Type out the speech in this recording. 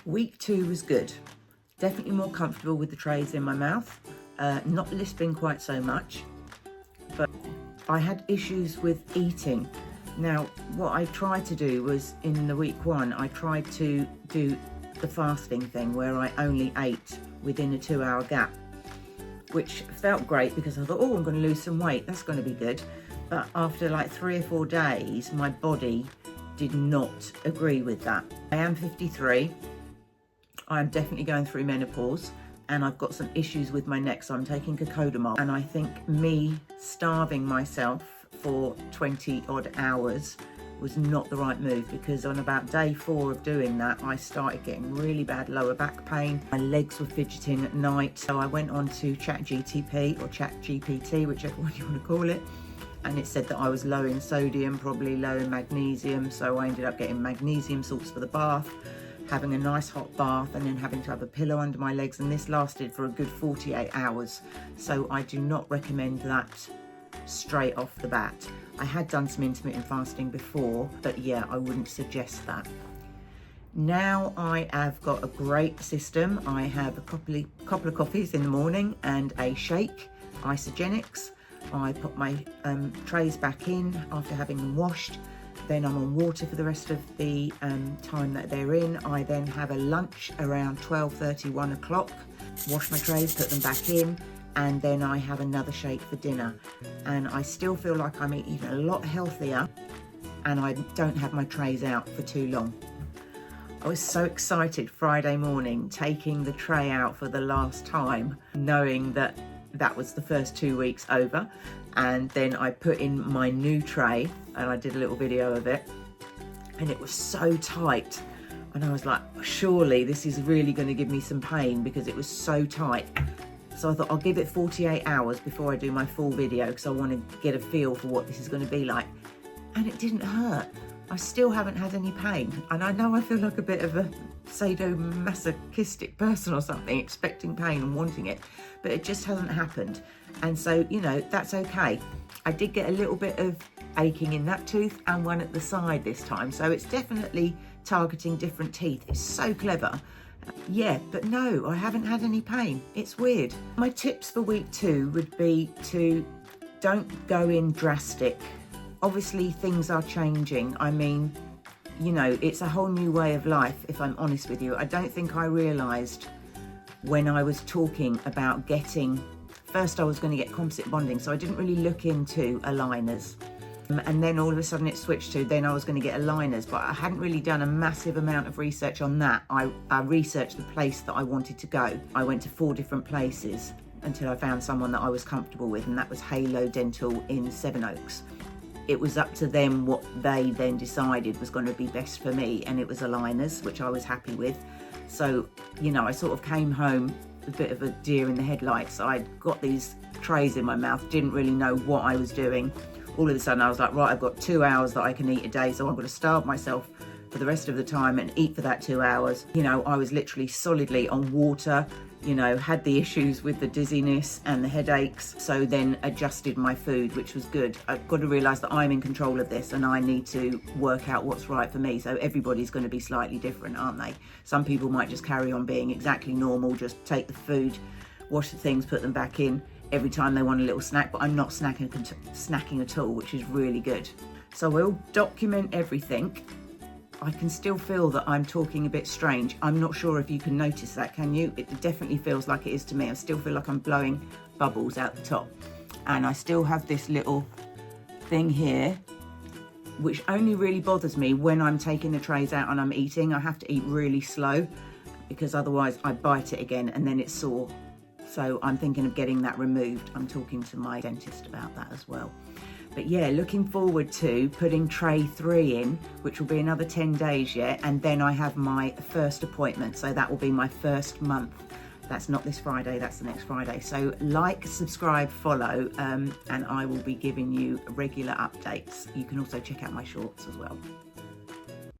Week 2 was good. Definitely more comfortable with the trays in my mouth. Not lisping quite so much, but I had issues with eating. Now, what I tried to do was, in the week 1, I tried to do the fasting thing where I only ate within a 2-hour gap, which felt great because I thought, oh, I'm going to lose some weight. That's going to be good. But after like 3 or 4 days, my body did not agree with that. I am 53. I'm definitely going through menopause and I've got some issues with my neck, so I'm taking cocodamol. And I think me starving myself for 20 odd hours was not the right move, because on about day 4 of doing that, I started getting really bad lower back pain. My legs were fidgeting at night. So I went on to ChatGTP or ChatGPT, whichever one you want to call it. And it said that I was low in sodium, probably low in magnesium. So I ended up getting magnesium salts for the bath, having a nice hot bath, and then having to have a pillow under my legs. And this lasted for a good 48 hours. So I do not recommend that straight off the bat. I had done some intermittent fasting before, but yeah, I wouldn't suggest that. Now I have got a great system. I have a couple of coffees in the morning and a shake, isogenics. I put my trays back in after having them washed. Then I'm on water for the rest of the time that they're in. I then have a lunch around 12:30, 1 o'clock, wash my trays, put them back in, and then I have another shake for dinner. And I still feel like I'm eating a lot healthier, and I don't have my trays out for too long. I was so excited Friday morning, taking the tray out for the last time, knowing that that was the first 2 weeks over. And then I put in my new tray and I did a little video of it, and it was so tight. And I was like, surely this is really going to give me some pain, because it was so tight. So I thought I'll give it 48 hours before I do my full video, because I want to get a feel for what this is going to be like. And it didn't hurt. I still haven't had any pain. And I know I feel like a bit of a sadomasochistic person or something, expecting pain and wanting it, but it just hasn't happened. And so, you know, that's okay. I did get a little bit of aching in that tooth and one at the side this time. So it's definitely targeting different teeth. It's so clever. Yeah, but no, I haven't had any pain. It's weird. My tips for week 2 would be to don't go in drastic. Obviously, things are changing. I mean, you know, it's a whole new way of life, if I'm honest with you. I don't think I realised when I was talking about getting, first I was going to get composite bonding, so I didn't really look into aligners. And then all of a sudden it switched to, then I was going to get aligners, but I hadn't really done a massive amount of research on that. I researched the place that I wanted to go. I went to 4 different places until I found someone that I was comfortable with, and that was Halo Dental in Sevenoaks. It was up to them what they then decided was going to be best for me, and it was aligners, which I was happy with. So, you know, I sort of came home a bit of a deer in the headlights. I'd got these trays in my mouth, didn't really know what I was doing. All of a sudden I was like, right, I've got 2 hours that I can eat a day, so I'm going to starve myself for the rest of the time and eat for that 2 hours. You know, I was literally solidly on water, you know, had the issues with the dizziness and the headaches, so then adjusted my food, which was good. I've got to realise that I'm in control of this and I need to work out what's right for me. So everybody's going to be slightly different, aren't they? Some people might just carry on being exactly normal, just take the food, wash the things, put them back in every time they want a little snack, but I'm not snacking at all, which is really good. So we'll document everything. I can still feel that I'm talking a bit strange. I'm not sure if you can notice that, can you? It definitely feels like it is to me. I still feel like I'm blowing bubbles out the top. And I still have this little thing here, which only really bothers me when I'm taking the trays out and I'm eating. I have to eat really slow, because otherwise I bite it again and then it's sore. So I'm thinking of getting that removed. I'm talking to my dentist about that as well. But yeah, looking forward to putting tray 3 in, which will be another 10 days yet. And then I have my first appointment. So that will be my first month. That's not this Friday, that's the next Friday. So like, subscribe, follow, and I will be giving you regular updates. You can also check out my shorts as well.